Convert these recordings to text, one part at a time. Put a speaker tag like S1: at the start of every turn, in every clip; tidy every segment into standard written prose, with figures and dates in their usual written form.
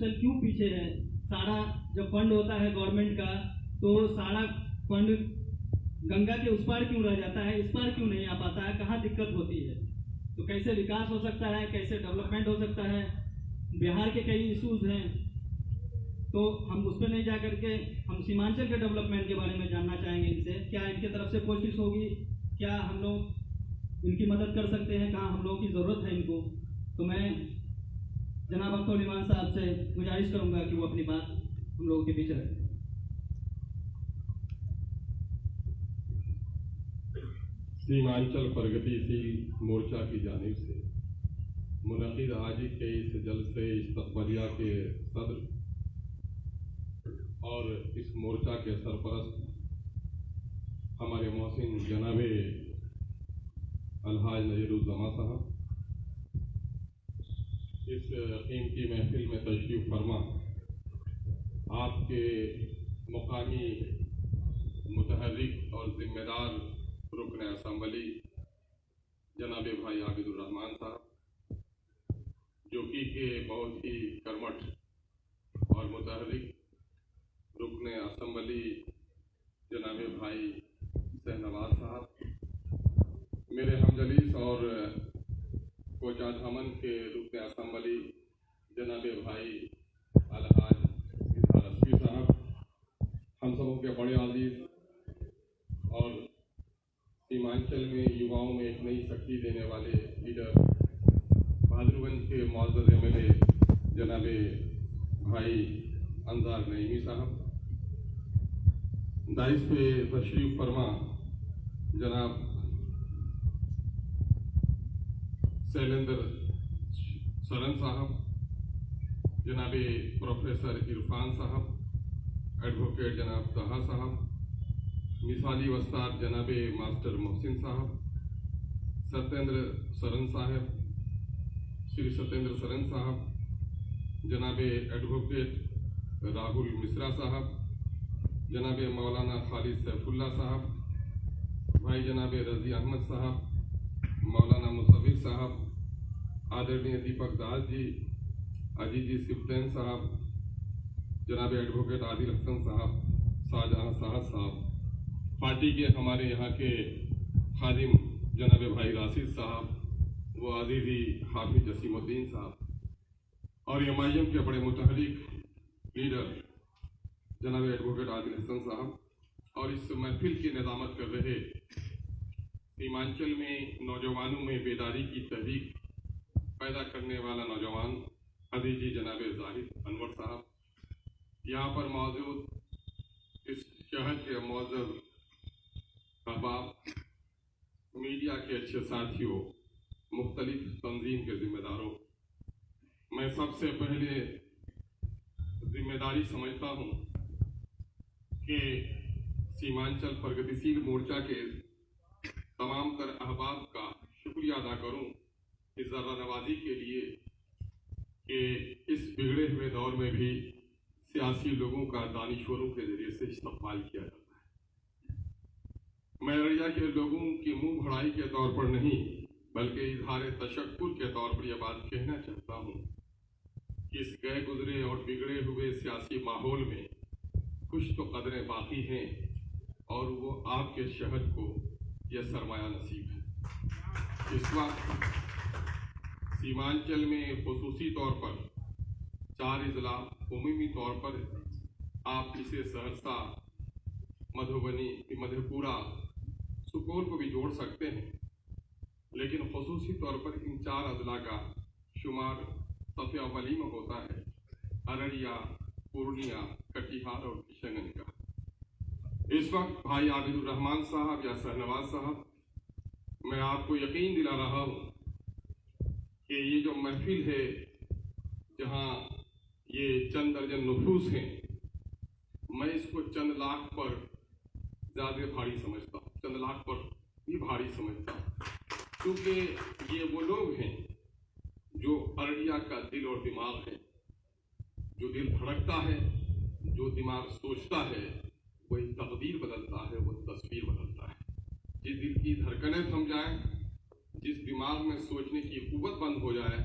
S1: सीमांचल क्यों पीछे है? सारा जब फंड होता है गवर्नमेंट का तो सारा फंड गंगा के उस पार क्यों रह जाता है, इस पार क्यों नहीं आ पाता है? कहाँ दिक्कत होती है? तो कैसे विकास हो सकता है, कैसे डेवलपमेंट हो सकता है? बिहार के कई इश्यूज हैं, तो हम उस पर नहीं जा करके हम सीमांचल के डेवलपमेंट के बारे में जानना चाहेंगे इनसे। क्या इनके तरफ से कोशिश होगी? क्या हम लोग इनकी मदद कर सकते हैं? कहाँ हम लोगों की ज़रूरत है इनको? तो मैं जनाब अख्तर उल-ईमान साहब से गुजारिश करूँगा कि वो अपनी बात हम लोगों के बीच रखें।
S2: सीमांचल प्रगतिशील मोर्चा की जानिब से मुनक़िद आज के इस जलसे इस्तक़बालिया के सदर और इस मोर्चा के सरपरस्त हमारे मोहसिन जनाबे अलहाज नज़ीरुज़्ज़मा साहब, इस कीमती महफिल में तशरीफ़ फरमा आपके मुकामी मुतहर्रिक और ज़िम्मेदार रुकन असम्बली जनाब भाई आबिदुर रहमान साहब, जो कि के बहुत ही कर्मठ और मुतहर्रिक रुकन असम्बली जनाब भाई शहनवाज साहब, मेरे हमजलीस और कोचा धामन के रुकन असम्बली जनाब भाई अलहाज रस्वी साहब, हम सबों के बड़े अजीज और सीमांचल में युवाओं में एक नई शक्ति देने वाले लीडर बहादुरगंज के मुअज़्ज़ज़ MLA जनाब भाई अंजार नईमी साहब, दाइस पे तशरीफ़ फरमा जनाब शैलेंद्र सरन साहब, जनाब प्रोफेसर इरफान साहब, एडवोकेट जनाब तहा साहब, मिसाली वस्ताद जनाब मास्टर मोहसिन साहब, सत्येंद्र सरन साहब, श्री सत्येंद्र सरन साहब, जनाब एडवोकेट राहुल मिश्रा साहब, जनाब मौलाना खालिद सैफुल्ला साहब, भाई जनाब रजी अहमद साहब, मौलाना मुसव्विर साहब, आदरणीय दीपक दास जी, अजीजी सिफ्तैन साहब, जनाब एडवोकेट आदिल हसन साहब, शाहजहां साहब, पार्टी के हमारे यहाँ के खादिम जनाब भाई राशिद साहब, वो अजीज़ी हाफिज जसीमुद्दीन साहब, और MIM के बड़े मुतहर्रिक लीडर जनाब एडवोकेट आदिल हसन साहब, और इस महफिल की निज़ामत कर रहे सीमांचल में नौजवानों में बेदारी की तहरीक पैदा करने वाला नौजवान अजीज़ी जनाब जाहिद अनवर साहब, यहाँ पर मौजूद इस शहर के मुअज़्ज़ज़ अहबाब, मीडिया के अच्छे साथियों, मुख्तलिफ तंजीम के ज़िम्मेदारों, मैं सबसे पहले जिम्मेदारी समझता हूँ कि सीमांचल प्रगतिशील मोर्चा के तमाम तर अहबाब का शुक्रिया अदा करूँ इस ज़रा नवाजी के लिए कि इस बिगड़े हुए दौर में भी सियासी लोगों का दानिश्वरों के जरिए से इस्तक़बाल किया जाता है। मैं अररिया के लोगों की मुंह भराई के तौर पर नहीं बल्कि इजहार तशक्कुर के तौर पर यह बात कहना चाहता हूँ कि इस गए गुजरे और बिगड़े हुए सियासी माहौल में कुछ तो कदरें बाकी हैं और वो आपके शहर को यह सरमाया नसीब है। इस वक्त सीमांचल में खुसूसी तौर पर 4 अजला उमूमी तौर पर आप इसे सहरसा, मधुबनी, मधेपुरा, सुपौल को भी जोड़ सकते हैं, लेकिन खुसूसी तौर पर इन 4 अजला का शुमार सफ़े अव्वली में होता है अररिया, पूर्णिया, कटिहार और किशनगंज का। इस वक्त भाई आबिदुर रहमान साहब या शहनवाज साहब, मैं आपको यकीन दिला रहा हूँ कि ये जो महफिल है जहाँ ये चंद दर्जन नफूस हैं, मैं इसको चंद लाख पर ज़्यादा भारी समझता हूँ, चंद लाख पर भी भारी समझता हूँ, क्योंकि ये वो लोग हैं जो अररिया का दिल और दिमाग है। जो दिल धड़कता है, जो दिमाग सोचता है, वही तकदीर बदलता है, वो तस्वीर बदलता है। जिस दिल की धड़कनें थम जाए, जिस दिमाग में सोचने की कुव्वत बंद हो जाए,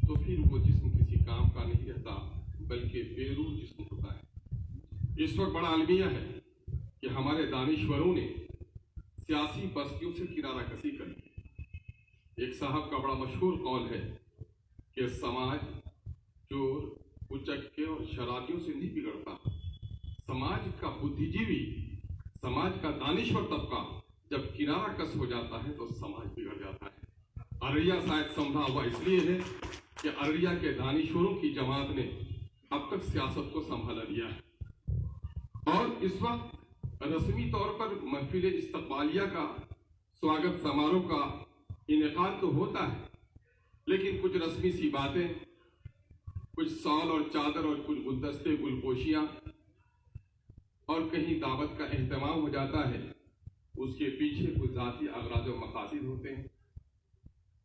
S2: तो फिर वो जिस्म किसी काम का नहीं रहता, बल्कि बेरूह जिस्म होता है। इस वक्त बड़ा अलमिया है कि हमारे दानिश्वरों ने सियासी बस्तियों से किनारा कसी कर। एक साहब का बड़ा मशहूर कौल है कि समाज चोर, उचक्के और शराबियों से नहीं बिगड़ता। समाज का बुद्धिजीवी, समाज का दानिश्वर तबका जब किनारा कस हो जाता है तो समाज बिगड़ जाता है। अररिया शायद संभला हुआ इसलिए है कि अररिया के दानिश्वरों की जमात ने अब तक सियासत को संभाला दिया है। और इस वक्त रस्मी तौर पर महफिल इस्तकबालिया का स्वागत समारोह का इनेकाद तो होता है, लेकिन कुछ रस्मी सी बातें, कुछ सॉल और चादर और कुछ गुलदस्ते, गुलपोशियां और कहीं दावत का एहतमाम हो जाता है। उसके पीछे कुछ जाती अगराज और मकासिद होते हैं।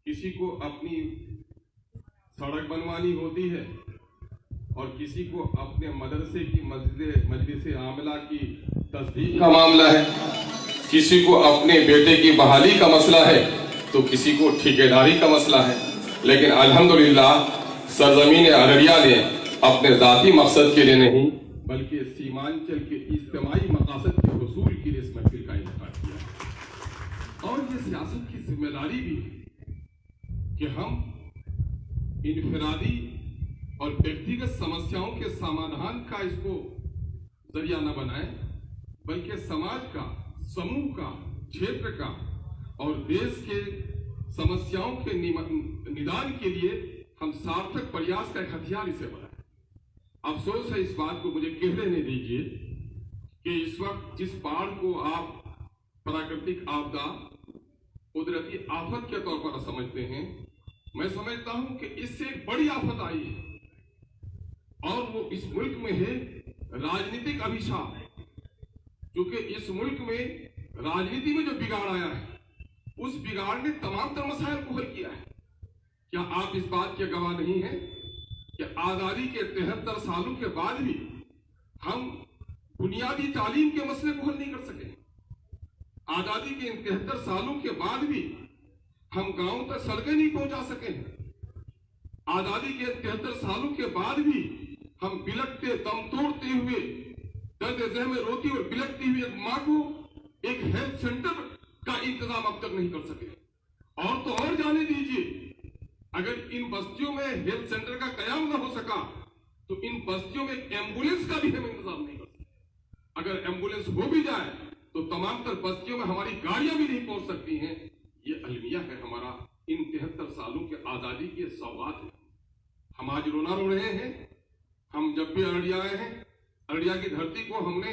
S2: किसी को अपनी सड़क बनवानी होती है और किसी को अपने मदरसे की मजलिस आमला की तस्दीक का मामला है, किसी को अपने बेटे की बहाली का मसला है तो किसी को ठेकेदारी का मसला है। लेकिन अल्हम्दुलिल्लाह सरजमीन अररिया ने अपने जाती मकसद के लिए नहीं बल्कि सीमांचल के इज्तिमाई मकासद के हुसूल के लिए इस महफिल का इनेकाद किया। और ये सियासत की जिम्मेदारी भी है कि हम इनफरादी और व्यक्तिगत समस्याओं के समाधान का इसको जरिया न बनाए, बल्कि समाज का, समूह का, क्षेत्र का और देश के समस्याओं के निदान के लिए हम सार्थक प्रयास का एक हथियार इसे बनाए। अफसोस है इस बात को मुझे कह लेने दीजिए कि इस वक्त जिस बाढ़ को आप प्राकृतिक आपदा, कुदरती आफत के तौर पर समझते हैं, मैं समझता हूं कि इससे एक बड़ी आफत आई है और वो इस मुल्क में है राजनीतिक अभिशाप। क्योंकि इस मुल्क में राजनीति में जो बिगाड़ आया है, उस बिगाड़ ने तमाम तर मसाइल को हल किया है। क्या आप इस बात के गवाह नहीं हैं कि आजादी के 73 सालों के बाद भी हम बुनियादी तालीम के मसले को हल नहीं कर सके। आजादी के इन 73 सालों के बाद भी हम गांव तक सड़कें नहीं पहुंचा सके। आजादी के 73 सालों के बाद भी हम बिलखते, दम तोड़ते हुए, दर्द ज़ह में रोती और बिलखती हुई एक मां को एक हेल्थ सेंटर का इंतजाम अब तक नहीं कर सके। और तो और जाने दीजिए, अगर इन बस्तियों में हेल्थ सेंटर का कयाम न हो सका तो इन बस्तियों में एम्बुलेंस का भी हम इंतजाम नहीं कर सकते। अगर एम्बुलेंस हो भी जाए तो तमाम तर बस्तियों में हमारी गाड़ियां भी नहीं पहुंच सकती हैं। ये अलमिया है हमारा इन 73 सालों के आजादी की सौगात है। हम आज रोना रो रहे हैं। हम जब भी अररिया आए हैं, अररिया की धरती को हमने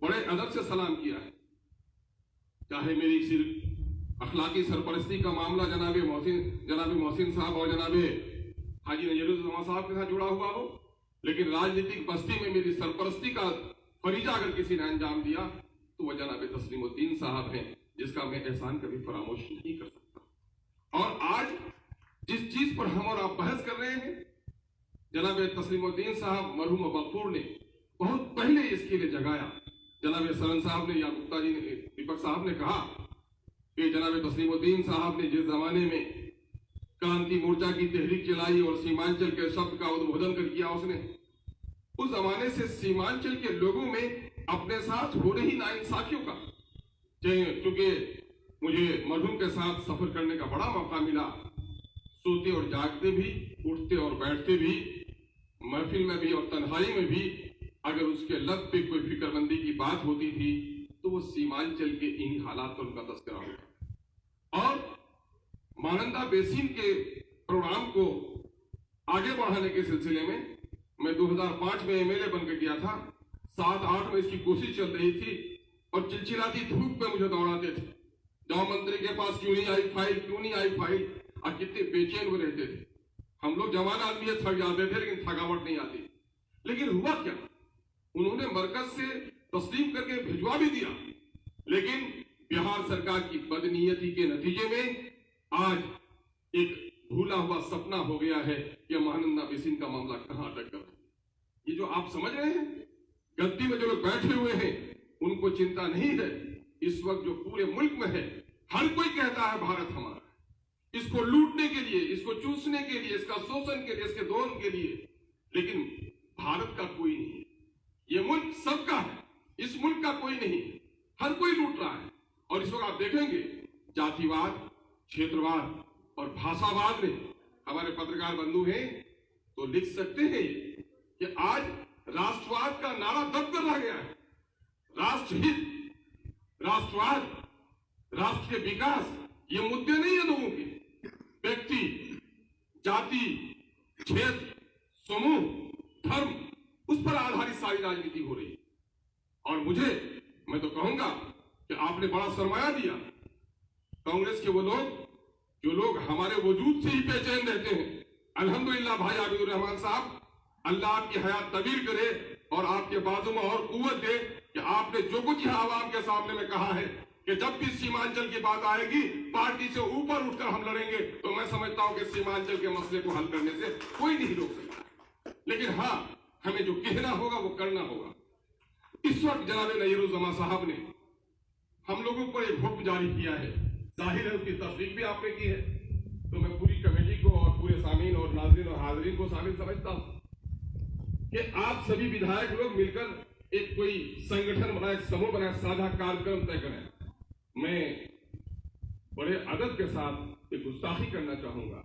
S2: बड़े अदब से सलाम किया है। चाहे मेरी सिर्फ अखलाकी सरपरस्ती का मामला जनाब मोहसिन साहब और जनाब हाजी नजरुद्दीन साहब के साथ जुड़ा हुआ हो, लेकिन राजनीतिक बस्ती में मेरी सरपरस्ती का फरीजा अगर किसी ने अंजाम दिया तो वह जनाब तस्लीमुद्दीन साहब हैं, जिसका मैं एहसान कभी फरामोश नहीं कर सकता। और आज जिस चीज पर हम और आप बहस कर रहे हैं, जनाब तस्लीमुद्दीन साहब मरहूम मकफूर ने बहुत पहले इसके लिए जगाया। जनाब सरन साहब ने या गुप्ता जी ने, दीपक साहब ने कहा कि जनाब तस्लीमुद्दीन साहब ने जिस जमाने में क्रांति मोर्चा की तहरीक चलाई और सीमांचल के शब्द का उद्बोधन कर किया उसने, उस जमाने से सीमांचल के लोगों में अपने साथ हो रही नाइंसाफियों का, क्योंकि मुझे मरहूम के साथ सफर करने का बड़ा मौका मिला, सोते और जागते भी, उठते और बैठते भी, महफिल में भी और तन्हाई में भी अगर उसके लब पे कोई फिक्रमंदी की बात होती थी तो वो सीमांचल के इन्हीं हालात पर उनका तस्करा होता। और मानंदा बेसिन के प्रोग्राम को आगे बढ़ाने के सिलसिले में मैं 2005 में एमएलए बनकर गया था। 7-8 में इसकी कोशिश चल रही थी और चिलचिलाती धूप में मुझे दौड़ाते थे, जाओ मंत्री के पास, क्यों नहीं आई फाइल, क्यों नहीं आई फाइल, और कितने बेचैन वो रहते थे। हम लोग जवान आदमी थक जाते थे लेकिन थकावट नहीं आती। लेकिन हुआ क्या, उन्होंने मरकज से तस्लीम करके भिजवा भी दिया, लेकिन बिहार सरकार की बदनीयती के नतीजे में आज एक भूला हुआ सपना हो गया है कि महानंदा बेसिन का मामला कहां अटक गया। ये जो आप समझ रहे हैं, गद्दी में जो लोग बैठे हुए हैं उनको चिंता नहीं है। इस वक्त जो पूरे मुल्क में है, हर कोई कहता है भारत हमारा, इसको लूटने के लिए, इसको चूसने के लिए, इसका शोषण के लिए, इसके दोहन के लिए, लेकिन भारत का कोई नहीं, हर कोई लूट रहा है। और इस वक्त आप देखेंगे जातिवाद, क्षेत्रवाद और भाषावाद में हमारे पत्रकार बंधु हैं तो लिख सकते हैं कि आज राष्ट्रवाद का नारा दब कर रह गया है। राष्ट्रहित, राष्ट्रवाद, राष्ट्र के विकास, ये मुद्दे नहीं है लोगों के। व्यक्ति, जाति, क्षेत्र, समूह, धर्म, उस पर आधारित सारी राजनीति हो रही है। और मैं तो कहूंगा कि आपने बड़ा सरमाया दिया कांग्रेस के वो लोग जो लोग हमारे वजूद से ही बेचैन रहते हैं। अल्हम्दुलिल्लाह भाई आबिदुर रहमान साहब, अल्लाह आपकी हयात तवील करे और आपके बाजू में और कुव्वत दे कि आपने जो कुछ यहाँ आवाम के सामने में कहा है कि जब भी सीमांचल की बात आएगी पार्टी से ऊपर उठकर हम लड़ेंगे, तो मैं समझता हूं कि सीमांचल के मसले को हल करने से कोई नहीं रोक सकता। लेकिन हाँ, हमें जो कहना होगा वो करना होगा। इस वक्त जनाब नयीरुज़्ज़मा साहब ने हम लोगों को एक हुक्म जारी किया है, जाहिर है उसकी तस्दीक भी आपने की है, तो मैं पूरी कमेटी को और पूरे सामीन और नाज़रीन और हाज़रीन को शामिल समझता हूं कि आप सभी विधायक लोग मिलकर एक कोई संगठन बनाए, समूह बनाए, साझा कार्यक्रम तय करें। मैं बड़े अदब के साथ एक गुस्ताखी करना चाहूंगा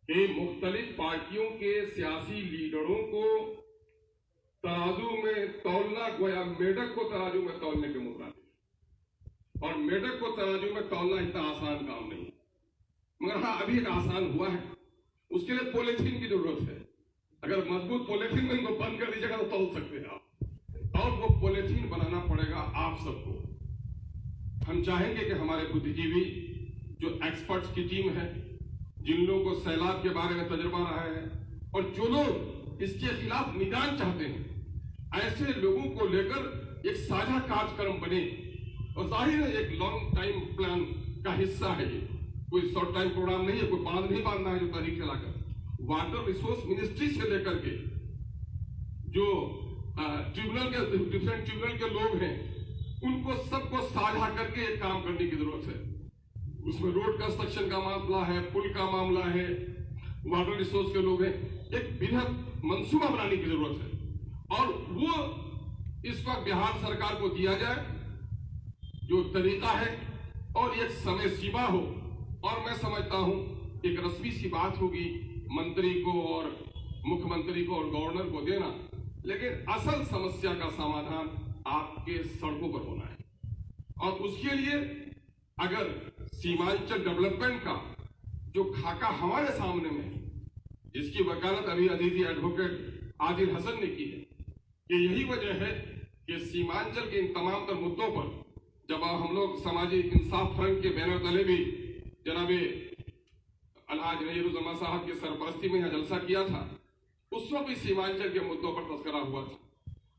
S2: कि मुख्तलिफ पार्टियों के सियासी लीडरों को तराजू में तौलना गोया मेढक को तराजू में तौलने के मुताबिक, और मेढक को तराजू में तौलना इतना आसान काम नहीं, मगर हाँ अभी एक आसान हुआ है। उसके लिए पॉलिथीन की जरूरत है। अगर मजबूत पॉलिथीन में इनको बंद कर दीजिएगा तो तौल सकते हैं आप, और वो पॉलिथीन बनाना पड़ेगा आप सबको। हम चाहेंगे कि हमारे बुद्धिजीवी जो एक्सपर्ट्स की टीम है, जिन लोगों को सैलाब के बारे में तजुर्बा रहा है और जो लोग इसके खिलाफ निदान चाहते हैं, ऐसे लोगों को लेकर एक साझा कार्यक्रम बने। और जाहिर है एक लॉन्ग टाइम प्लान का हिस्सा है ये, कोई शॉर्ट टाइम प्रोग्राम नहीं है, कोई बांध नहीं बांधना है जो तारीख चलाकर। वाटर रिसोर्स मिनिस्ट्री से लेकर के जो ट्रिब्यूनल के डिफरेंट ट्रिब्यूनल के लोग हैं, उनको सबको साझा करके एक काम करने की जरूरत है। उसमें रोड कंस्ट्रक्शन का मामला है, पुल का मामला है, वाटर रिसोर्स के लोग हैं, एक बृहद मंसूबा बनाने की जरूरत है। और वो इस वक्त बिहार सरकार को दिया जाए जो तरीका है, और एक समय सीमा हो। और मैं समझता हूं एक रस्मी सी बात होगी मंत्री को और मुख्यमंत्री को और गवर्नर को देना, लेकिन असल समस्या का समाधान आपके सड़कों पर होना है। और उसके लिए अगर सीमांचल डेवलपमेंट का जो खाका हमारे सामने में है, जिसकी वकालत अभी अजीजी एडवोकेट आदिल हसन ने की है, कि यही वजह है कि सीमांचल के इन तमाम तर मुद्दों पर जब हम लोग समाजी इंसाफ फ्रंट के बैनर तले भी जनाबे अलहाज नयीरुज़्ज़मा साहब की सरपरस्ती में यह जलसा किया था, उस वक्त भी सीमांचल के मुद्दों पर तस्करा हुआ था।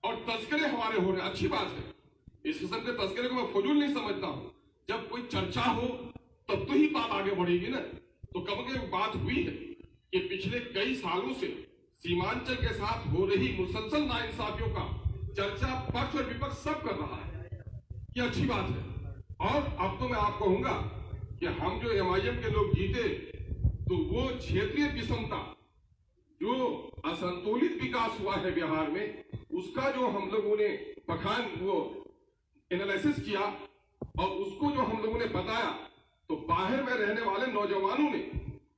S2: और तस्करे हमारे हो रहे, अच्छी बात है। इस किस्म के तस्करे को मैं फजूल नहीं समझता हूं। जब कोई चर्चा हो तब तो ही बात आगे बढ़ेगी ना। तो कब की बात हुई है कि पिछले कई सालों से सीमांचल के साथ हो रही मुसलसल नाइंसाफियों का चर्चा पक्ष और विपक्ष सब कर रहा है, ये अच्छी बात है। और अब तो मैं आपको कहूंगा कि हम जो MIM के लोग जीते, तो वो क्षेत्रीय विषमता, जो असंतुलित विकास हुआ है बिहार में, उसका जो हम लोगों ने बखान वो एनालिसिस किया और उसको जो हम लोगों ने बताया, तो बाहर में रहने वाले नौजवानों ने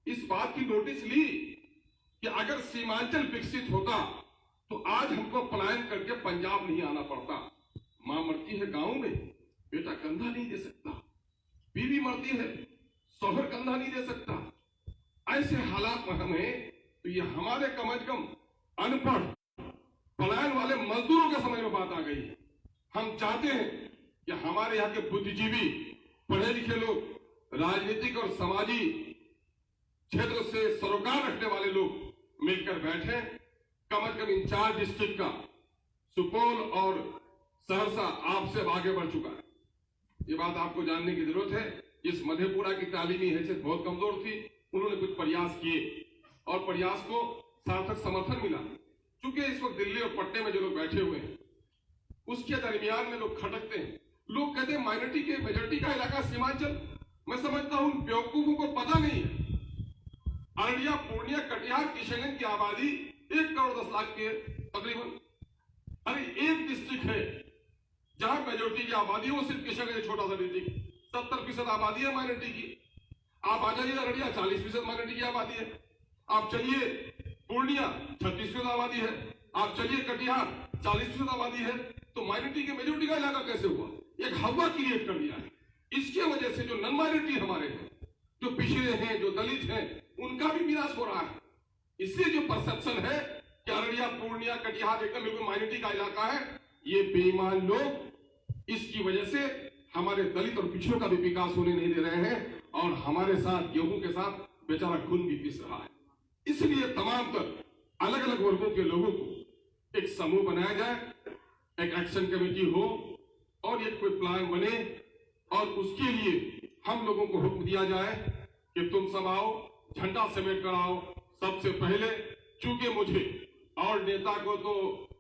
S2: इस बात की नोटिस ली कि अगर सीमांचल विकसित होता तो आज हमको पलायन करके पंजाब नहीं आना पड़ता। मां मरती है गांव में, बेटा कंधा नहीं दे सकता, बीवी मरती है, शौहर कंधा नहीं दे सकता। ऐसे हालात में हमें, तो ये हमारे कम अज कम अनपढ़ पलायन वाले मजदूरों के समझ में बात आ गई है। हम चाहते हैं कि हमारे यहाँ के बुद्धिजीवी, पढ़े लिखे लोग, राजनीतिक और समाजी क्षेत्र से सरोकार रखने वाले लोग मिलकर बैठे। कम अज कम इन 4 डिस्ट्रिक्ट का सुपौल और सहरसा आपसे आगे बढ़ चुका है, ये बात आपको जानने की जरूरत है। इस मधेपुरा की तालीमी हैसियत बहुत कमजोर थी, उन्होंने कुछ प्रयास किए और प्रयास को सार्थक समर्थन मिला। क्योंकि इस वक्त दिल्ली और पटने में जो लोग बैठे हुए हैं, उसके दरमियान में लोग खटकते हैं। लोग कहते हैं माइनॉरिटी के मेजोरिटी का इलाका सीमांचल। मैं समझता हूं बेवकूफों को पता नहीं है, अररिया, पूर्णिया, कटिहार, किशनगंज की आबादी 1 करोड़ 10 लाख के तकरीबन। अरे एक डिस्ट्रिक्ट है जहां मेजोरिटी की आबादी है वो सिर्फ किशनगंज छोटा सा डिस्ट्रिक्ट 70% आबादी है माइनॉरिटी की। आप आ जाइए अररिया 40% माइनॉरिटी की आबादी है। आप चलिए पूर्णिया 36% आबादी है। आप चलिए कटिहार 40% आबादी है। तो माइनॉरिटी के मेजोरिटी का इलाका कैसे हुआ? एक हवा क्रिएट कर दिया है। इसकी वजह से जो नॉन माइनॉरिटी हमारे हैं, जो पिछड़े हैं, जो दलित हैं, उनका भी विनाश हो रहा है। इसलिए जो परसेप्शन है कि अररिया पूर्णिया कटिहार एकदम बिल्कुल माइनॉरिटी का इलाका है, ये बेईमान लोग इसकी वजह से हमारे दलित और पिछड़ों का भी विकास होने नहीं दे रहे हैं और हमारे साथ गेहूं के साथ बेचारा खून भी पिस रहा है। इसलिए तमाम तर अलग अलग वर्गों के लोगों को एक समूह बनाया जाए, एक एक्शन कमेटी हो और एक कोई प्लान बने और उसके लिए हम लोगों को हुक्म दिया जाए कि तुम सब आओ, झंडा समेट कर आओ। सबसे पहले चूंकि मुझे और नेता को तो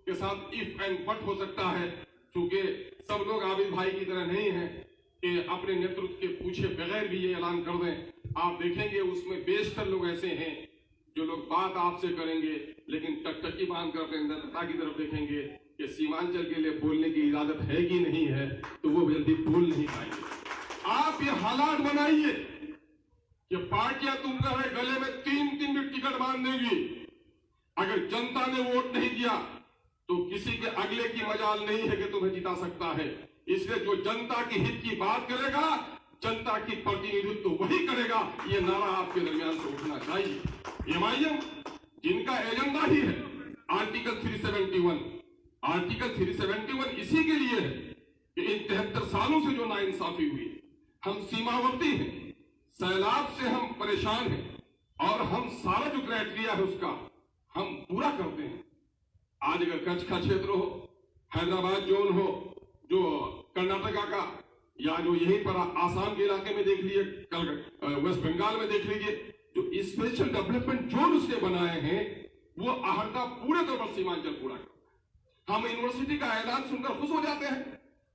S2: के साथ इफ एंड बट हो सकता है, चूंकि सब लोग आबिद भाई की तरह नहीं है कि अपने नेतृत्व के पूछे बगैर भी ये ऐलान कर दें। आप देखेंगे उसमें बेशतर लोग ऐसे हैं जो लोग बात आपसे करेंगे लेकिन टकटकी बांध कर अपने नेता की तरफ देखेंगे कि सीमांचल के लिए बोलने की इजाजत है कि नहीं है, तो वो जल्दी बोल नहीं पाएंगे। आप ये हालात बनाइए कि पार्टियां तुम कह रहे गले में 3-3 टिकट बांध देंगी। अगर जनता ने वोट नहीं दिया तो किसी के अगले की मजाल नहीं है कि तुम्हें जिता सकता है। इसलिए जो जनता की हित की बात करेगा, जनता की प्रतिनिधित्व वही करेगा। ये नारा आपके दरमियान से उठना चाहिए। एमआईएम जिनका एजेंडा ही है आर्टिकल 371, आर्टिकल 371 इसी के लिए है कि इन 73 सालों से जो नाइंसाफी हुई, हम सीमावर्ती हैं, सैलाब से हम परेशान हैं और हम सारा जो क्राइटेरिया है उसका हम पूरा करते हैं। आज अगर कच्छ का क्षेत्र हो, हैदराबाद जोन हो, जो कर्नाटका का या जो यहीं पर आसाम के इलाके में देख लीजिए, वेस्ट बंगाल में देख लीजिए, जो स्पेशल डेवलपमेंट जोन उसने बनाए हैं वो आहर्ता पूरे तौर पर सीमांचल पूरा करता है। हम यूनिवर्सिटी का ऐलान सुनकर खुश हो जाते हैं,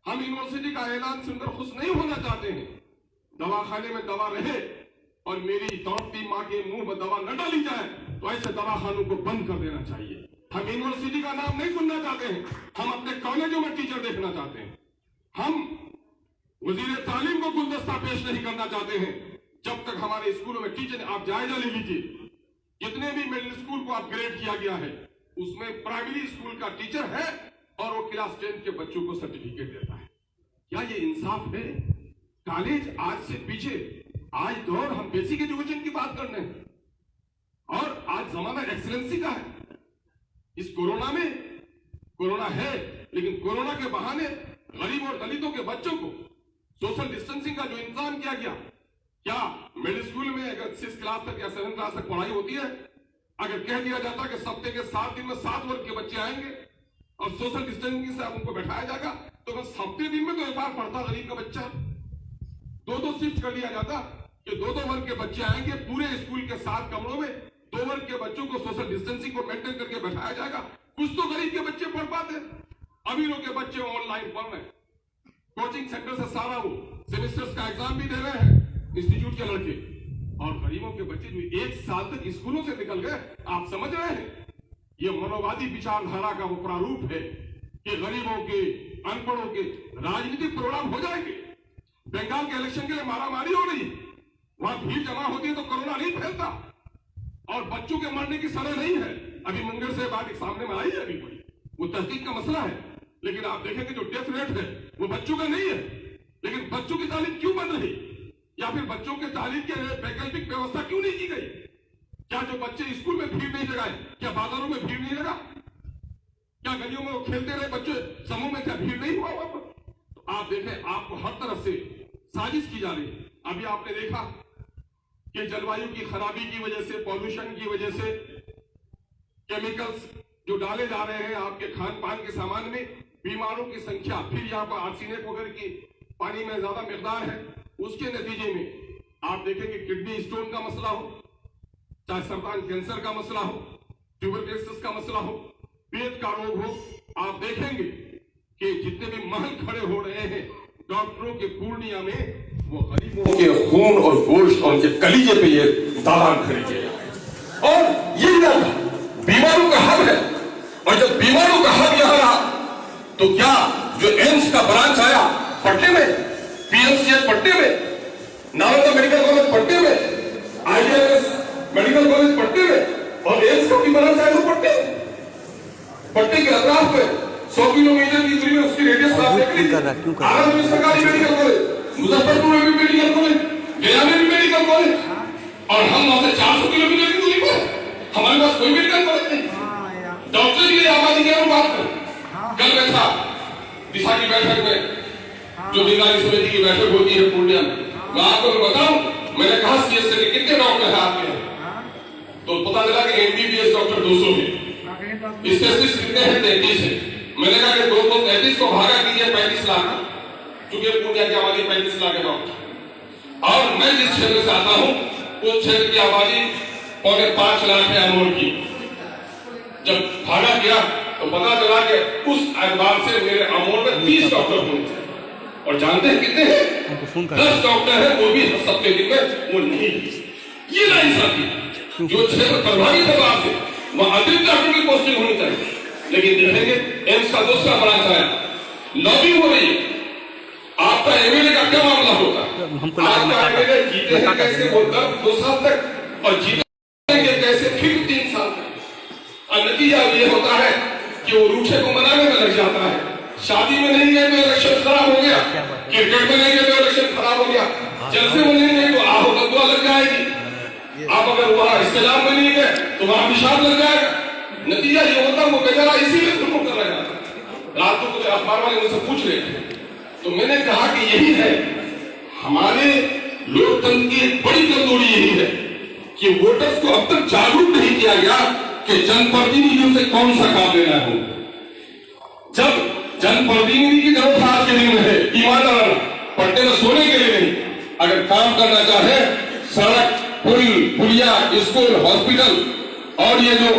S2: हम यूनिवर्सिटी का ऐलान सुनकर खुश नहीं होना चाहते हैं। दवाखाने में दवा रहे और मेरी दौड़ती माँ के मुंह में दवा न डाली जाए तो ऐसे दवाखानों को बंद कर देना चाहिए। हम यूनिवर्सिटी का नाम नहीं सुनना चाहते हैं, हम अपने कॉलेजों में टीचर देखना चाहते हैं। हम वजीर तालीम को गुलदस्ता पेश नहीं करना चाहते हैं जब तक हमारे स्कूलों में टीचर। आप जायजा ले लीजिए, जितने भी मिडिल स्कूल को अपग्रेड किया गया है उसमें प्राइमरी स्कूल का टीचर है और वो क्लास 10 के बच्चों को सर्टिफिकेट देता है। क्या ये इंसाफ है? कॉलेज आज से पीछे, आज दौर हम बेसिक एजुकेशन की बात कर रहे हैं और आज जमाना एक्सीलेंसी का है। इस कोरोना में, कोरोना है लेकिन कोरोना के बहाने गरीब और दलितों के बच्चों को सोशल डिस्टेंसिंग का जो इंतजाम किया गया, क्या मिडिल स्कूल में अगर 6 क्लास तक या 7 क्लास तक पढ़ाई होती है, अगर कह दिया जाता कि सप्ताह के 7 दिन में 7 वर्ग के बच्चे आएंगे और सोशल डिस्टेंसिंग से उनको बैठाया जाएगा, तो अगर सप्ताह दिन में तो एक बार पढ़ता गरीब का बच्चा 2-2 शिफ्ट कर लिया जाता कि 2-2 वर्ग के बच्चे आएंगे पूरे स्कूल के 7 कमरों में, 2 वर्ग के बच्चों को सोशल डिस्टेंसिंग को मेंटेन करके बैठाया जाएगा। कुछ तो गरीब के बच्चे पढ़ पाते, अमीरों के बच्चे ऑनलाइन पढ़ रहे हैं। कोचिंग सेंटर से सारा वो सेमेस्टर्स का एग्जाम भी दे रहे हैं इंस्टीट्यूट के लड़के, और गरीबों के बच्चे जो 1 साल तक स्कूलों से निकल गए। आप समझ रहे हैं ये मनोवादी विचारधारा का वो प्रारूप है कि गरीबों के, अनपढ़ों के राजनीतिक प्रोग्राम हो जाएंगे। बंगाल के इलेक्शन के लिए मारामारी हो रही है, वहां भीड़ जमा होती है तो कोरोना नहीं फैलता और बच्चों के मरने की सजा नहीं है। अभी मुंगेर से बात सामने में आई है, अभी कोई वो तहकीक का मसला है, लेकिन आप देखेंगे जो डेथ रेट है वो बच्चों का नहीं है। लेकिन बच्चों की तालीम क्यों बंद रही, या फिर बच्चों के तालीम के वैकल्पिक व्यवस्था क्यों नहीं की गई? क्या जो बच्चे स्कूल में भीड़ नहीं लगाए, क्या बाजारों में भीड़ नहीं लगा, क्या गलियों में वो खेलते रहे बच्चे समूह में, क्या भीड़ नहीं हुआ वहां पर? तो आप देखें, आपको हर तरफ से साजिश की जा रही है। अभी आपने देखा कि जलवायु की खराबी की वजह से, पॉल्यूशन की वजह से केमिकल्स जो डाले जा रहे हैं आपके खान पान के सामान में, बीमारों की संख्या, फिर यहाँ पर आर्सेनिक वगैरह की पानी में ज्यादा मिकदार है, उसके नतीजे में आप देखेंगे किडनी स्टोन का मसला हो, चाहे सरतान कैंसर का मसला हो, ट्यूबरक्लोसिस का मसला हो, पेट का रोग हो, आप देखेंगे कि जितने भी महल खड़े हो रहे हैं डॉक्टरों के पूर्णिया में, वो गरीबों के खून और गोश्त और उनके कलीजे पे ये दालान खरीदे और ये बीमारों का हब है। और जब बीमारों का हब यहां रहा तो क्या जो एम्स का ब्रांच आया पटने में, पीएमसीएच पटने में, नालंदा मेडिकल कॉलेज पटने में, आईएमएस मेडिकल कॉलेज पटने में, और एम्स का भी ब्रांच आया तो पटने के अतराफ में 100 किलोमीटर की दूरी में उसकी रेडियस आप देख लीजिए। आनंद में सरकारी मेडिकल कॉलेज, मुजफ्फरपुर में भी मेडिकल कॉलेज, गया में भी मेडिकल कॉलेज, और हम वहां से 400 किलोमीटर की दूरी पर हमारे पास कोई मेडिकल कॉलेज नहीं। डॉक्टर की आबादी की बात करें, कल मैं था दिशा की बैठक में, जो निगरानी समिति की बैठक होती है पूर्णिया में, मैं आपको बताऊं, मैंने कहा सीएससी के कितने डॉक्टर हैं आपके, तो पता लगा कि एमबीबीएस डॉक्टर 200 है, स्पेशलिस्ट कितने हैं 33 है। मैंने कहा कि 233 को भागा कीजिए 35 लाख, क्योंकि पूर्णिया की आबादी 35 लाख है डॉक्टर, और मैं जिस क्षेत्र से आता हूं उस क्षेत्र की आबादी 5.5 लाख है अमोल की। जब भागा किया तो पता चला कि उस एतबार से मेरे अमोल में 30 डॉक्टर होने चाहिए, और जानते हैं कितने हैं? 10 डॉक्टर हैं, वो भी 70 दिन में वो नहीं। ये नाइंसाफी, जो क्षेत्र प्रभावित है आपसे वहां अतिरिक्त डॉक्टर की पोस्टिंग होनी चाहिए, लेकिन देखेंगे एम्स का दूसरा ब्रांच आया, लॉबी हो रही है। आपका एमएलए का क्या मामला होता है? आपका एमएलए जीते हैं कैसे वो 2 साल तक, और जीतेंगे कैसे फिर 3 साल तक, और नतीजा ये होता है कि वो रूठे को मनाने में लग जाता है। शादी में नहीं गए तो इलेक्शन खराब हो गया, क्रिकेट में नहीं गए तो इलेक्शन खराब हो गया, जलसे में नहीं गए तो आहो बदुआ लग जाएगी, आप अगर वहां इस्तेलाम में नहीं गए तो वहां अभिशाप लग जाएगा। नतीजा ये होता है वो बेचारा इसीलिए तुमको कर रहा जाता। रात को कुछ अखबार वाले मुझसे पूछ रहे थे, तो मैंने कहा कि यही है हमारे लोकतंत्र की एक बड़ी कमजोरी, यही है कि वोटर्स को अब तक जागरूक नहीं किया गया कि जनप्रतिनिधियों से कौन सा काम लेना है। जब जनप्रतिनिधि की जरूरत आज के दिन में है, ईमानदार पट्टे में सोने के लिए नहीं, अगर काम करना चाहे सड़क, पुल, पुलिया, स्कूल, हॉस्पिटल, और ये जो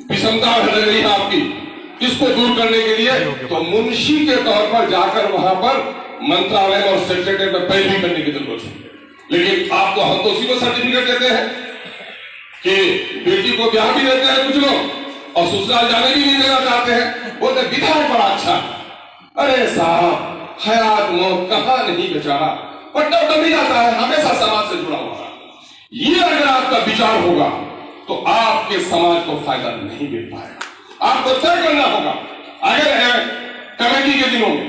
S2: विषमता है रही है आपकी, इसको दूर करने के लिए तो मुंशी के तौर पर जाकर वहां पर मंत्रालय और सेक्रेटरी में पैरवी करने की जरूरत है। लेकिन आपको हम तो उसी को सर्टिफिकेट देते हैं कि बेटी को ब्याह भी देते हैं कुछ लोग, और ससुराल जाने भी नहीं देना चाहते हैं, बोलते विधायक बड़ा अच्छा। अरे साहब, हयात मौत कहां नहीं बेचारा, पट्टा उट्टा नहीं आता है, हमेशा समाज से जुड़ा हुआ है। ये अगर आपका विचार होगा तो आपके समाज को फायदा नहीं मिल पाएगा। आपको तय करना होगा, अगर कमेटी के दिनों में,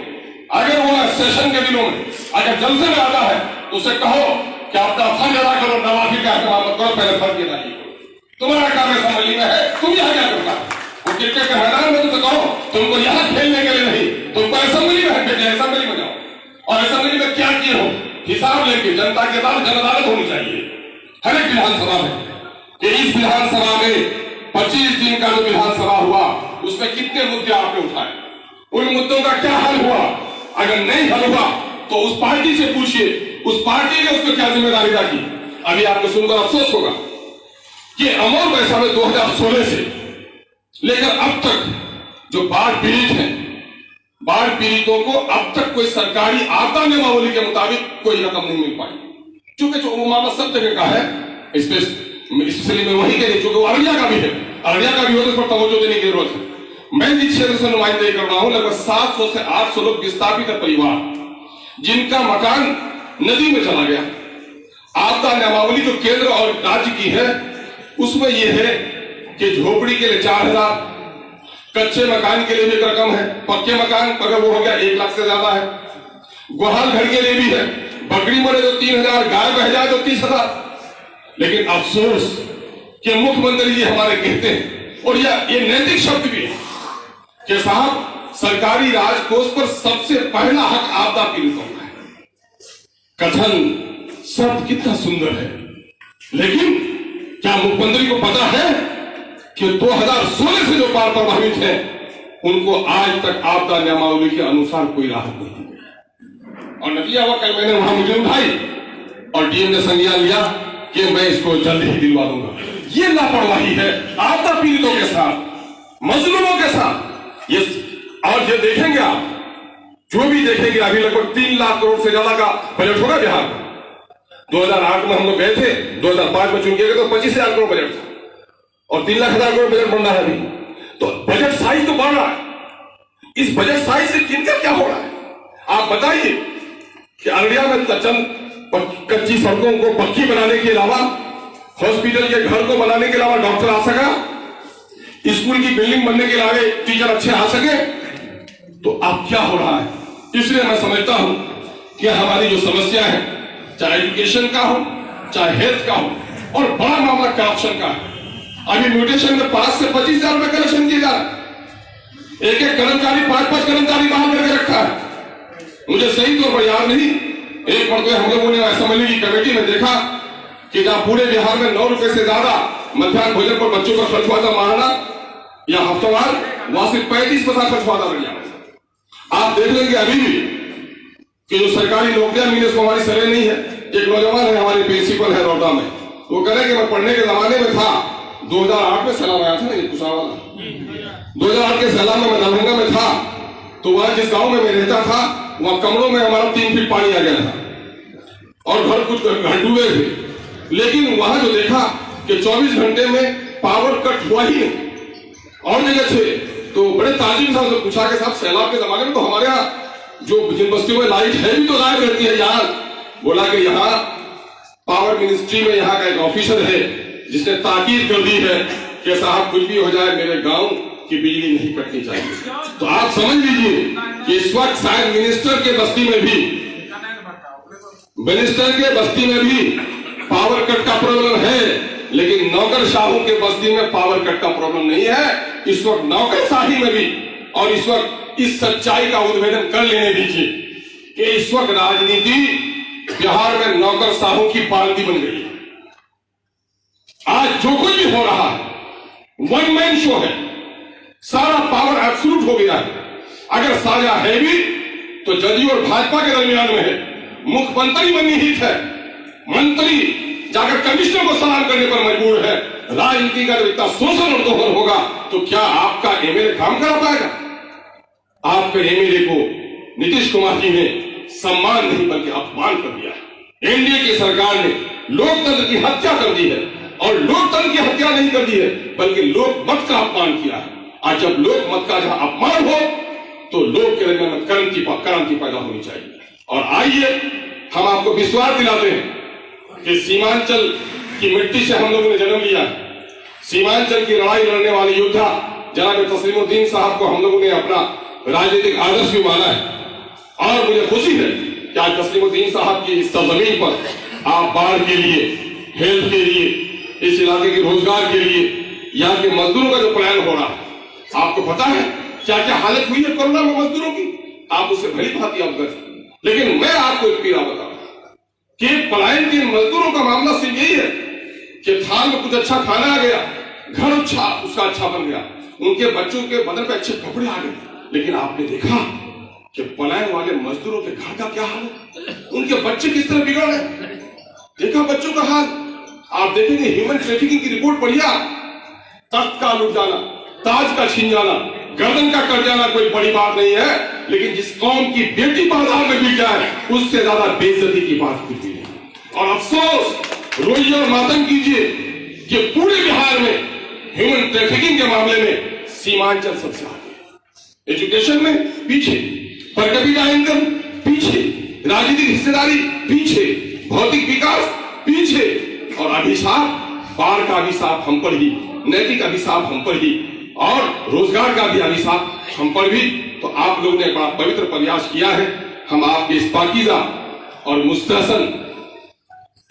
S2: अगर वो सेशन के दिनों में अगर जलसे में आता है तो उसे कहो कि अपना फर्ज अदा करो, नवाफिल का एहतमाम करो, पहले फर्ज अदा करो, तुम्हारा काम असेंबली में है, तुम यहाँ क्या करता है? वो क्रिकेट के मैदान में तुमसे कहो तुमको यहाँ खेलने के लिए नहीं, तुमको असेंबली में भेजे, असेंबली में जाओ, और असेंबली में क्या किए हो हिसाब लेके जनता के बाद जन अदालत होनी चाहिए हर एक विधानसभा में, कि इस विधानसभा में 25 दिन का जो विधानसभा हुआ उसमें कितने मुद्दे आपने उठाए, उन मुद्दों का क्या हल हुआ। अगर नहीं हल हुआ तो उस पार्टी से पूछिए, उस पार्टी ने उसको क्या जिम्मेदारी रखी। अभी आपको सुनकर अफसोस होगा कि अमोल पैसा में 2016 से लेकर अब तक जो बाढ़ पीड़ित हैं, बाढ़ पीड़ितों को अब तक कोई सरकारी आपदा नियमावली के मुताबिक कोई रकम नहीं मिल पाई, क्योंकि जो मामला सब जगह का है, स्पेशली में वही के लिए, चूंकि अररिया का भी है, अररिया का भी हो तो उस पर तवज्जो देने की जरूरत है। मैं जिस क्षेत्र से नुमाइंदगी कर रहा हूं, लगभग 700 से 800 लोग विस्थापित परिवार जिनका मकान नदी में चला गया। आपदा नियमावली जो केंद्र और राज्य की है उसमें यह है कि झोपड़ी के लिए 4000, कच्चे मकान के लिए भी रकम है, पक्के मकान अगर वो हो गया 1 लाख से ज्यादा है, गोहाल घर के लिए भी है, बकरी मरे तो 3000, गाय बह जाए तो 30,000। लेकिन अफसोस कि मुख्यमंत्री जी हमारे कहते हैं, और ये नैतिक शब्द भी है कि साहब सरकारी राजकोष पर सबसे पहला हक आपदा पीड़ितों का है। कथन शब्द कितना सुंदर है, लेकिन क्या मुख्यमंत्री को पता है कि 2016 से जो बाढ़ प्रभावित है उनको आज तक आपदा नियमावली के अनुसार कोई राहत नहीं दी गई। और नतीजा हुआ कल मैंने वहां मुझे उठाई और डीएम ने संज्ञान लिया कि मैं इसको जल्द ही दिलवा दूंगा। ये लापरवाही है आपदा पीड़ितों के साथ, मजलूमों के साथ। ये और ये देखेंगे आप, जो भी देखेंगे, अभी लगभग 3 लाख करोड़ से ज्यादा का बजट होगा बिहार में। 2008 में हम लोग गए थे, 2005 में चुन के गए तो 25,000 करोड़ बजट था, और 3 लाख करोड़ बजट बन रहा है अभी। तो बजट साइज तो बढ़ रहा है, इस बजट साइज से किनका क्या हो रहा है? आप बताइए कि अररिया में चंद कच्ची सड़कों को पक्की बनाने के अलावा, हॉस्पिटल के घर को बनाने के अलावा डॉक्टर आ सका, स्कूल की बिल्डिंग बनने के अलावा टीचर अच्छे आ सके, तो अब क्या हो रहा है? इसलिए मैं समझता हूं कि हमारी जो समस्या है, चाहे एजुकेशन का हो, चाहे हेल्थ का हो, और बड़ा मामला करप्शन का है। अभी म्यूटेशन में 5 से 25 हजार रुपए कलेक्शन किया जा रहा है। एक कर्मचारी 5-5 कर्मचारी बाहर करके रखा है। मुझे सही तौर पर याद नहीं, एक मरतबा हम लोगों ने असेंबली की कमेटी में देखा कि जहां पूरे बिहार में 9 रुपए से ज्यादा मध्याह्न भोजन पर बच्चों पर खर्च हुआ था महाना या हफ्तावार, वहां से 35% खर्च हुआ था। आप देख लेंगे अभी भी कि जो सरकारी नौकरियां मिली उसको हमारी सर्वे नहीं है। एक नौजवान है, हमारे प्रिंसिपल है रौदा में, वो कह रहे कि मैं पढ़ने के जमाने में था, 2008 में सैलाब आया था ना, ये कुशा वाला 2008 के सैलाब में मैं दरभंगा में था, तो वहां जिस गांव में मैं रहता था वहां कमरों में हमारा 3 फीट पानी आ गया था और घर कुछ घर डूबे थे। लेकिन वहां जो देखा कि 24 घंटे में पावर कट हुआ ही नहीं। और जगह थे तो बड़े ताजिम साहब से पूछा कि साहब सैलाब के जमाने में तो हमारे यहाँ जो जिन बस्तियों में लाइट है भी तो गायब रहती है यार। बोला कि यहाँ पावर मिनिस्ट्री में यहाँ का एक ऑफिसर है जिसने ताकीद कर दी है कि साहब कुछ भी हो जाए मेरे गांव की बिजली नहीं कटनी चाहिए। तो आप समझ लीजिए कि इस वक्त शायद मिनिस्टर के बस्ती में भी पावर कट का प्रॉब्लम है, लेकिन नौकरशाहों के बस्ती में पावर कट का प्रॉब्लम नहीं है। इस वक्त नौकरशाही में भी, और इस वक्त इस सच्चाई का उद्भेदन कर लेने दीजिए कि इस वक्त राजनीति बिहार में नौकरशाहों की पालती बन गई है। आज जो कुछ भी हो रहा है वन मैन शो है, सारा पावर एब्सोल्यूट हो गया है। अगर साझा है भी तो जदयू और भाजपा के दरमियान में है। मुख्यमंत्री बननी हित है, मंत्री जाकर कमिश्नर को सलाम करने पर मजबूर है। राजनीति का जब इतना शोषण और दोहन होगा तो क्या आपका एमएलए काम करा पाएगा? आपके एमएलए को नीतीश कुमार जी ने सम्मान नहीं बल्कि अपमान कर दिया है। एनडीए की सरकार ने लोकतंत्र की हत्या कर दी है, और लोकतंत्र की हत्या नहीं कर दी है बल्कि लोकमत का अपमान किया है। आज जब लोकमत का जहां अपमान हो तो लोक के अंदर में क्रांति पैदा होनी चाहिए। और आइए हम आपको विश्वास दिलाते हैं कि सीमांचल की मिट्टी से हम लोगों ने जन्म लिया। सीमांचल की लड़ाई लड़ने वाले योद्धा जनाब तस्लीमुद्दीन साहब को हम लोगों ने अपना राजनीतिक आदर्श भी माना है। और मुझे खुशी है कि आज तस्लीमुद्दीन साहब की इस सरजमीन पर आप बाढ़ के लिए, हेल्थ के लिए, इस इलाके के रोजगार के लिए, यहाँ के मजदूरों का जो प्लान हो रहा है, आपको पता है क्या क्या हालत हुई है कोरोना में मजदूरों की, आप उससे भली भांति अवगत हैं। लेकिन मैं आपको एक पीड़ा बता रहा हूं कि पलायन के मजदूरों का मामला सिर्फ यही है कि थाल में कुछ अच्छा खाना आ गया, घर उसका अच्छा बन गया, उनके बच्चों के बदन पे अच्छे कपड़े आ गए। लेकिन आपने देखा कि पलायन वाले मजदूरों के घर का क्या हाल है, उनके बच्चे किस तरह बिगड़ रहे, देखा बच्चों का हाल। आप देखेंगे ह्यूमन ट्रैफिकिंग की रिपोर्ट पढ़िया, तख्त का लूट जाना, ताज का छीन जाना, गर्दन का कट जाना कोई बड़ी बात नहीं है, लेकिन जिस कौम की बेटी बाजार में बिक जाए उससे ज्यादा बेइज्जती की बात कुछ भी नहीं। और अफसोस, रोइए और मातम कीजिए कि पूरे बिहार में ह्यूमन ट्रैफिकिंग के मामले में सीमांचल सबसे आगे, एजुकेशन में पीछे, पर कैपिटा इनकम पीछे, राजनीतिक हिस्सेदारी पीछे, भौतिक विकास पीछे, और अभिशाप, बाढ़ का अभिशाप हम पर ही, नैतिक अभिशाप हम पर ही, और रोजगार का भी अभिशाप हम पर भी। तो आप लोगों ने बड़ा पवित्र प्रयास किया है। हम आपके इस पाकीज़ा और मुस्तहसन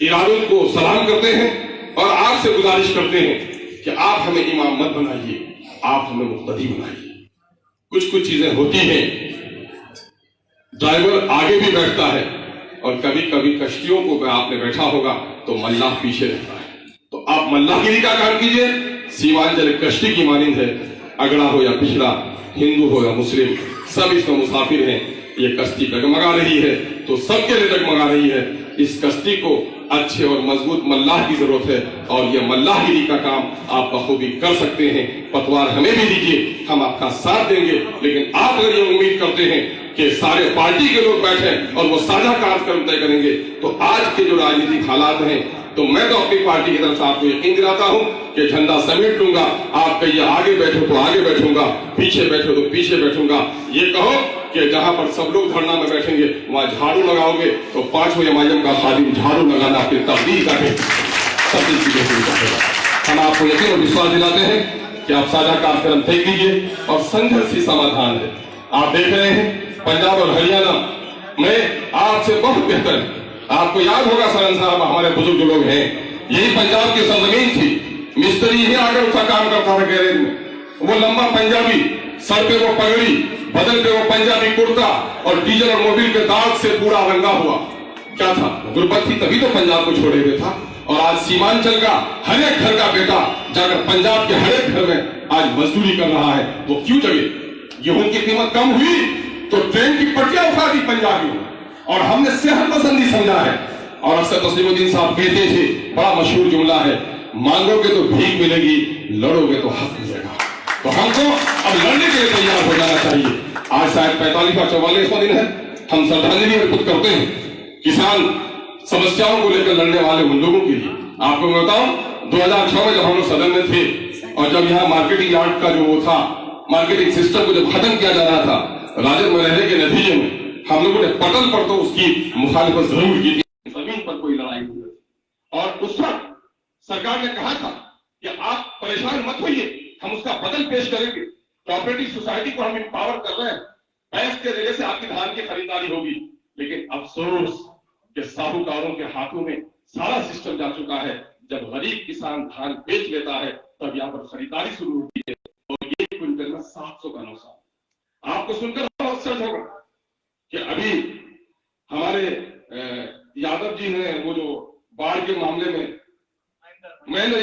S2: इरादों को सलाम करते हैं और आपसे गुजारिश करते हैं कि आप हमें इमाम मत बनाइए, आप हमें मुक्तदी बनाइए। कुछ कुछ चीजें होती हैं, ड्राइवर आगे भी बैठता है और कभी कभी कश्तियों को आपने बैठा होगा तो मल्लाह पीछे रहता है। तो आप मल्लाहगिरी का काम कीजिए। सीमांचल कश्ती की मानिंद है, अगड़ा हो या पिछड़ा, हिंदू हो या मुस्लिम, सब इसमें मुसाफिर हैं। ये कश्ती डगमगा रही है तो सबके लिए डगमगा रही है। इस कश्ती को अच्छे और मजबूत मल्लाह की जरूरत है और ये मल्लाहगिरी का काम आप बखूबी कर सकते हैं। पतवार हमें भी दीजिए, हम आपका साथ देंगे। लेकिन आप अगर ये उम्मीद करते हैं कि सारे पार्टी के लोग बैठे और वो साझा कार्यक्रम तय करेंगे तो आज के जो राजनीतिक हालात हैं, तो मैं तो अपनी पार्टी की तरफ से आपको यकीन दिलाता हूं कि झंडा समेट लूंगा, आप कहिए आगे बैठो तो आगे बैठूंगा, पीछे बैठो तो पीछे बैठूंगा। ये कहो कि जहां पर सब लोग धरना में बैठेंगे वहां झाड़ू लगाओगे तो 5 एमआईएम का खादिम झाड़ू लगाना आपकी तब्दील का है, सब चीजें। हम आपको यकीन और विश्वास दिलाते हैं कि आप साझा कार्यक्रम तय कीजिए और संघर्ष ही समाधान है। आप देख रहे हैं पंजाब और हरियाणा में आपसे बहुत बेहतर है। आपको याद होगा सरन साहब, हमारे बुजुर्ग लोग हैं, यही पंजाब की सरजमीन थी, मिस्त्री ही आकर उसका काम करता था गैरेज में। वो लंबा पंजाबी, सर पे वो पगड़ी, बदन पे वो पंजाबी कुर्ता और डीजल और मोबिल के दाग से पूरा रंगा हुआ। क्या था? गुरबत थी, तभी तो पंजाब को छोड़े हुए था। और आज सीमांचल का हर एक घर का बेटा जाकर पंजाब के हर एक घर में आज मजदूरी कर रहा है। वो क्यों जगे? गेहूं की कीमत कम हुई तो ट्रेन की पटरियां उठा दी पंजाबियों ने, और हमने सेहत पसंदी समझा है। और अक्सर तस्लीमुद्दीन साहब कहते थे, बड़ा मशहूर जुमला है, मांगोगे तो भीख मिलेगी, लड़ोगे तो हक मिलेगा। तो हमको अब लड़ने के लिए तैयार हो जाना चाहिए। आज शायद 45वां 44वां दिन है, हम श्रद्धांजलि अर्पित करते हैं किसान समस्याओं को लेकर लड़ने वाले उन लोगों के लिए। आपको मैं बताऊं, 2006 में जब हम लोग सदन में थे और जब यहाँ मार्केटिंग यार्ड का जो वो था, मार्केटिंग सिस्टम को जब खत्म किया जा रहा था, राजद में रहने के नतीजे में हम लोगों ने पटल पर तो उसकी मुखालिफत जरूर की थी। जमीन पर कोई लड़ाई हुई और उस वक्त सरकार ने कहा था कि आप परेशान मत होइए, हम उसका बदल पेश करेंगे। कोऑपरेटिव सोसाइटी को हम एम्पावर कर रहे हैं, बैंक के जरिए से आपकी धान की खरीदारी होगी। लेकिन अफसोस कि साहूकारों के हाथों में सारा सिस्टम जा चुका है। जब गरीब किसान धान बेच लेता है तब यहाँ पर खरीदारी शुरू होती है और ये क्विंटल में 700 का नुकसान। आपको सुनकर अफसोस होगा कि अभी हमारे यादव जी ने वो जो बाढ़ के मामले में महेंद्र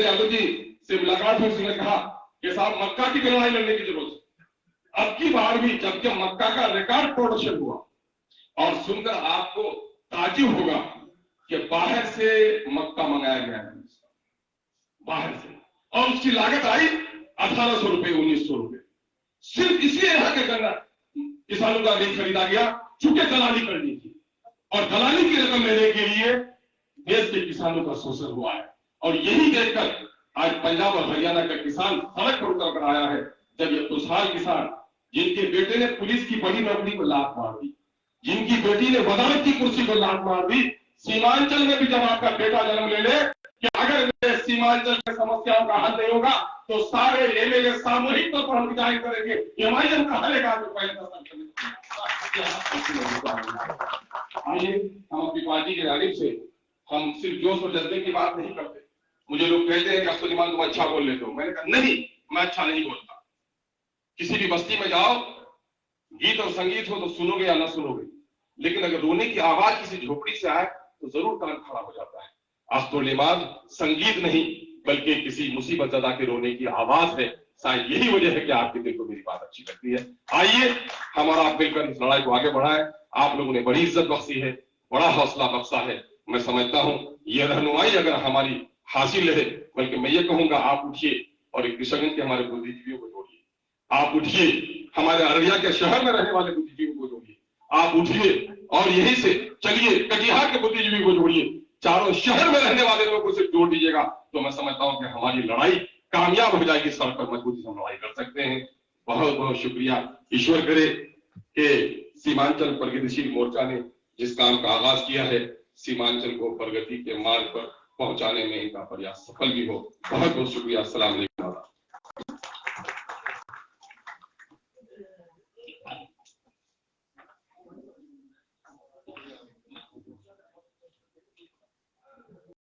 S2: यादव जी से मुलाकात हुई, उसने कहा कि साहब मक्का की लड़ाई लड़ने की जरूरत है। अब की बार भी जबकि मक्का का रिकॉर्ड प्रोडक्शन हुआ और सुनकर आपको ताज्जुब होगा कि बाहर से मक्का मंगाया गया है, बाहर से, और उसकी लागत आई 1800 रुपए 1900 रुपए। सिर्फ इसलिए यहाँ के गन्ना किसानों का नहीं खरीदा गया चूंकि दलाली करनी थी, और दलाली की रकम लेने के लिए देश के किसानों का शोषण हुआ है। और यही देखकर आज पंजाब और हरियाणा का किसान सड़क पर उतर कर आया है। जब ये खुशहाल किसान, जिनके बेटे ने पुलिस की बड़ी नौकरी को लात मार दी, जिनकी बेटी ने वजारत की कुर्सी को लात मार दी, सीमांचल में भी जब आपका बेटा जन्म ले ले कि अगर सीमांचल की समस्याओं का हल नहीं होगा तो सारे एमएलए सामूहिक तौर पर हम डिजाइन करेंगे, एमआईएम का हल का जो पहले आइए हम अपनी पार्टी की जानिब से हम सिर्फ जोश और जज्बे की बात नहीं करते। मुझे लोग कहते हैं कि अफसर इमान तुम अच्छा बोल लेते हो। मैंने कहा नहीं, मैं अच्छा नहीं बोलता। किसी भी बस्ती में जाओ, गीत और संगीत हो तो सुनोगे या ना सुनोगे, लेकिन अगर रोने की आवाज किसी झोपड़ी से आए तो जरूर कान खड़ा हो जाता है। अफ्तुलिमाद संगीत नहीं बल्कि किसी मुसीबत ज़दा के रोने की आवाज है। शायद यही वजह है कि आपके दिल को मेरी बात अच्छी लगती है। आइए हम और आप मिलकर इस लड़ाई को आगे बढ़ाएं। आप लोगों ने बड़ी इज्जत बख्शी है, बड़ा हौसला बख्शा है। मैं समझता हूं यह रहनुमाई अगर हमारी हासिल है, बल्कि मैं ये कहूंगा आप उठिए और एक किशनगंज के हमारे बुद्धिजीवियों को जोड़िए। आप उठिए, हमारे अररिया के शहर में रहने वाले बुद्धिजीवियों को जोड़िए। आप उठिए और यहीं से चलिए कटिहार के बुद्धिजीवी को जोड़िए। चारों शहर में रहने वाले लोगों से जोड़ दीजिएगा तो मैं समझता हूं कि हमारी लड़ाई कामयाब हो जाएगी। सड़क पर मजबूती से हम लड़ाई कर सकते हैं। बहुत बहुत शुक्रिया। ईश्वर करे कि सीमांचल प्रगतिशील मोर्चा ने जिस काम का आगाज किया है, सीमांचल को प्रगति के मार्ग पर पहुंचाने में इनका प्रयास सफल भी हो। बहुत बहुत शुक्रिया। अस्सलाम वालेकुम।